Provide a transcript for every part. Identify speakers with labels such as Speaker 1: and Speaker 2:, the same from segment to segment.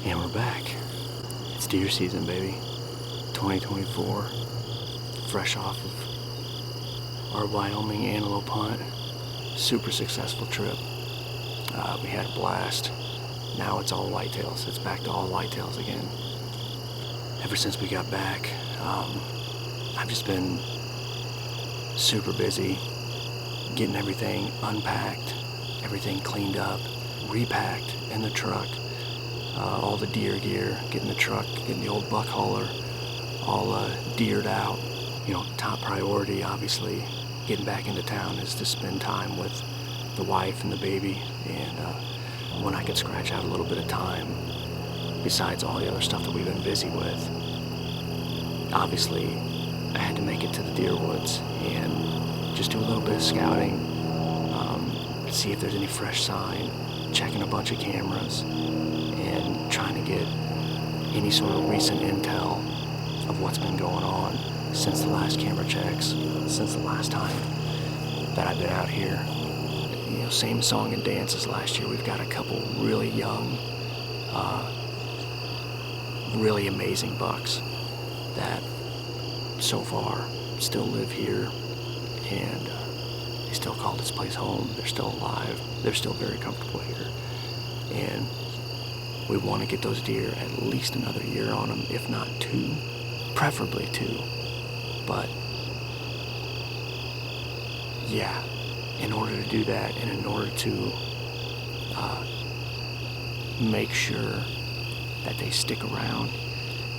Speaker 1: And we're back. It's deer season, baby. 2024. Fresh off of our Wyoming antelope hunt. Super successful trip. We had a blast. Now it's all whitetails. It's back to all whitetails again. Ever since we got back, I've just been super busy getting everything unpacked, everything cleaned up, repacked in the truck. All the deer gear, getting the truck, getting the old buck hauler all deered out. You know, top priority, obviously, getting back into town is to spend time with the wife and the baby. And when I could scratch out a little bit of time, besides all the other stuff that we've been busy with, obviously, I had to make it to the deer woods and just do a little bit of scouting, see if there's any fresh sign, checking a bunch of cameras, and trying to get any sort of recent intel of what's been going on since the last camera checks, since the last time that I've been out here. You know, same song and dance as last year. We've got a couple really young, really amazing bucks that so far still live here, and they still call this place home. They're still alive. They're still very comfortable here. And we want to get those deer at least another year on them, if not two, preferably two. But yeah, in order to do that, and in order to make sure that they stick around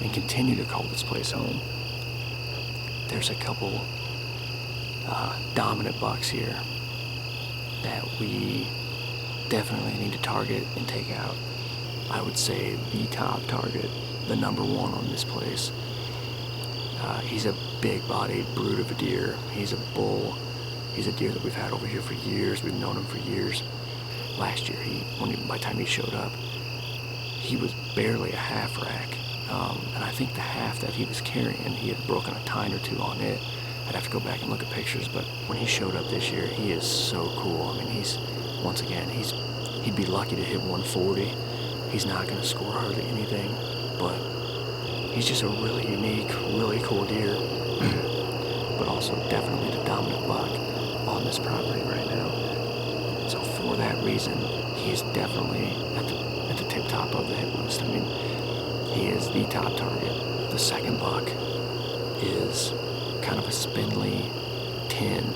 Speaker 1: and continue to call this place home, there's a couple dominant bucks here that we definitely need to target and take out. I would say the top target, the number one on this place. He's a big-bodied brute of a deer. He's a bull. He's a deer that we've had over here for years. We've known him for years. Last year, by the time he showed up, he was barely a half rack. And I think the half that he was carrying, he had broken a tine or two on it. I'd have to go back and look at pictures, but when he showed up this year, he is so cool. I mean, he'd be lucky to hit 140. He's not going to score hardly anything, but he's just a really unique, really cool deer, but also definitely the dominant buck on this property right now. So for that reason, he's definitely at the tip top of the hit list. I mean, he is the top target. The second buck is kind of a spindly 10,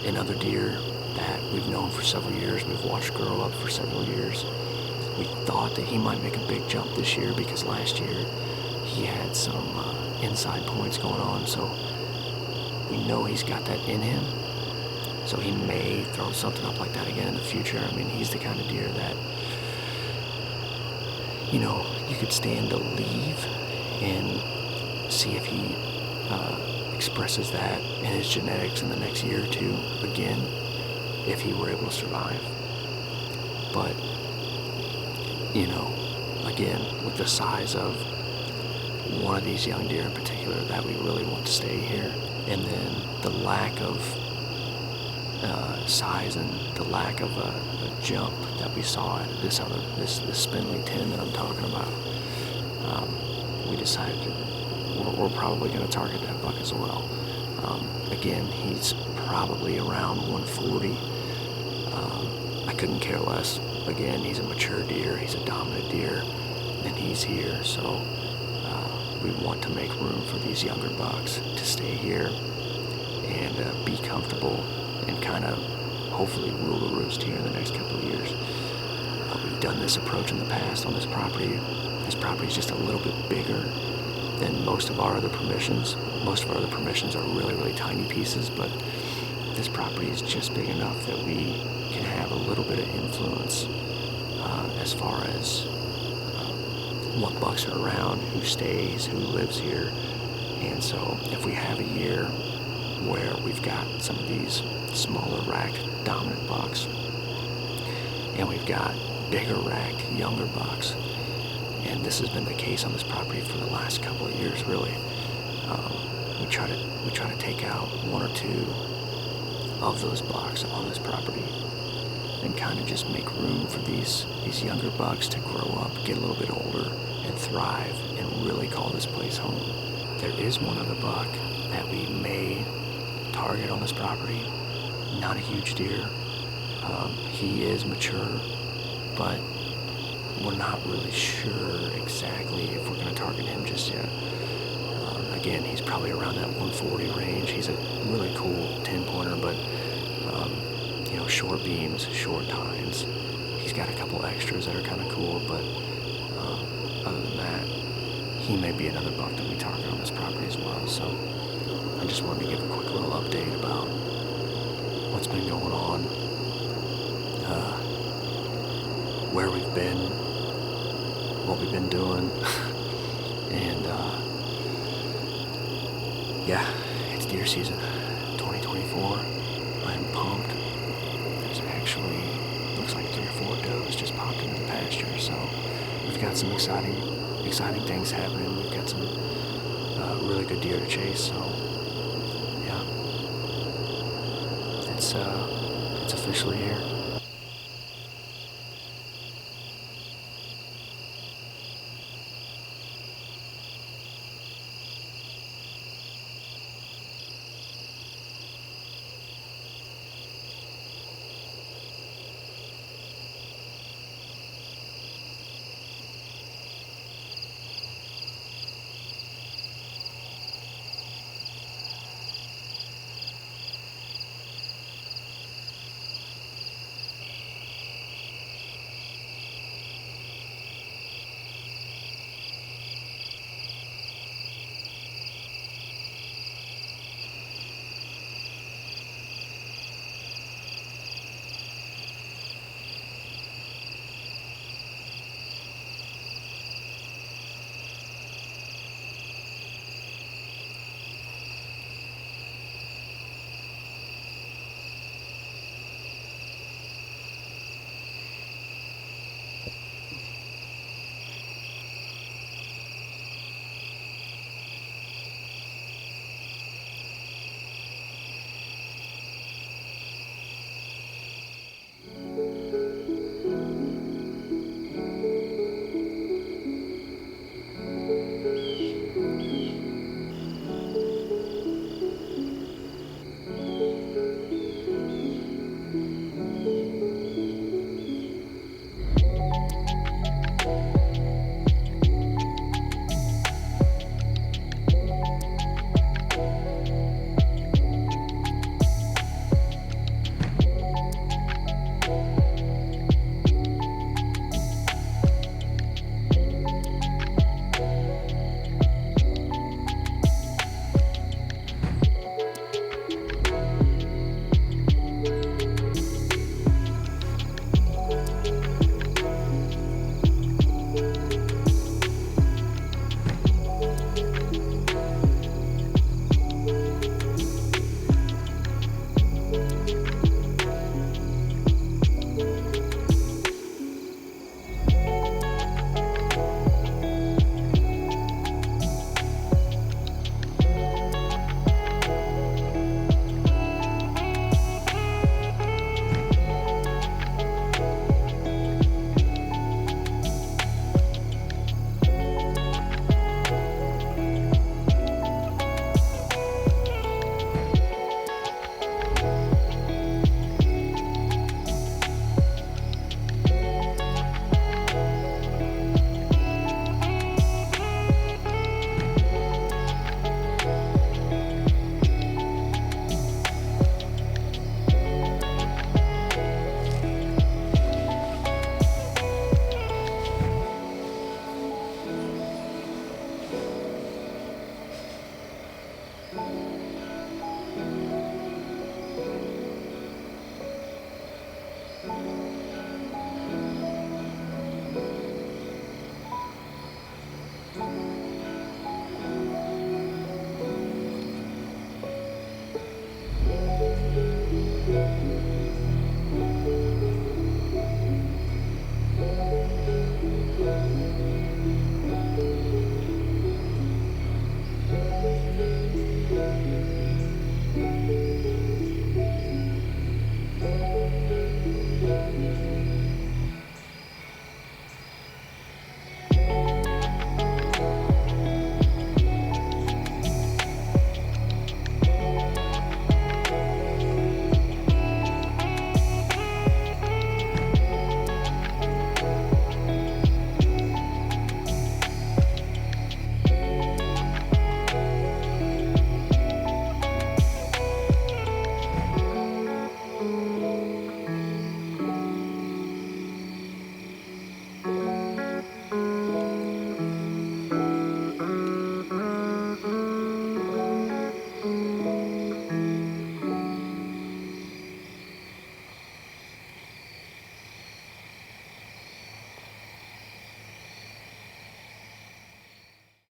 Speaker 1: another deer that we've known for several years. We've watched grow up for several years. We thought that he might make a big jump this year because last year he had some inside points going on, so we know he's got that in him. So he may throw something up like that again in the future. I mean, he's the kind of deer that, you know, you could stand to leave and see if he expresses that in his genetics in the next year or two again, if he were able to survive. But, you know, again, with the size of one of these young deer in particular that we really want to stay here, and then the lack of size and the lack of a jump that we saw at this spindly 10 that I'm talking about, we decided we're probably going to target that buck as well. Again, he's probably around 140. I couldn't care less. Again, he's a mature deer, he's a dominant deer, and he's here, so we want to make room for these younger bucks to stay here and be comfortable and kind of hopefully rule the roost here in the next couple of years. We've done this approach in the past on this property. This property is just a little bit bigger than most of our other permissions. Most of our other permissions are really, really tiny pieces, but this property is just big enough that we can have a little bit of influence as far as what bucks are around, who stays, who lives here. And so if we have a year where we've got some of these smaller racked dominant bucks and we've got bigger racked younger bucks, and this has been the case on this property for the last couple of years, really, we try to take out one or two of those bucks on this property and kind of just make room for these younger bucks to grow up, get a little bit older, and thrive, and really call this place home. There is one other buck that we may target on this property. Not a huge deer. He is mature, but we're not really sure exactly if we're going to target him just yet. Again, he's probably around that 140 range. He's a really cool 10-pointer, but short beams, short tines. He's got a couple extras that are kind of cool, but other than that, he may be another buck that we target on this property as well. So I just wanted to give a quick little update about what's been going on, where we've been, what we've been doing, and yeah, it's deer season 2024. I'm pumped. There's actually, looks like 3 or 4 does just popped into the pasture, so we've got some exciting things happening. We've got some really good deer to chase, so yeah, it's officially here.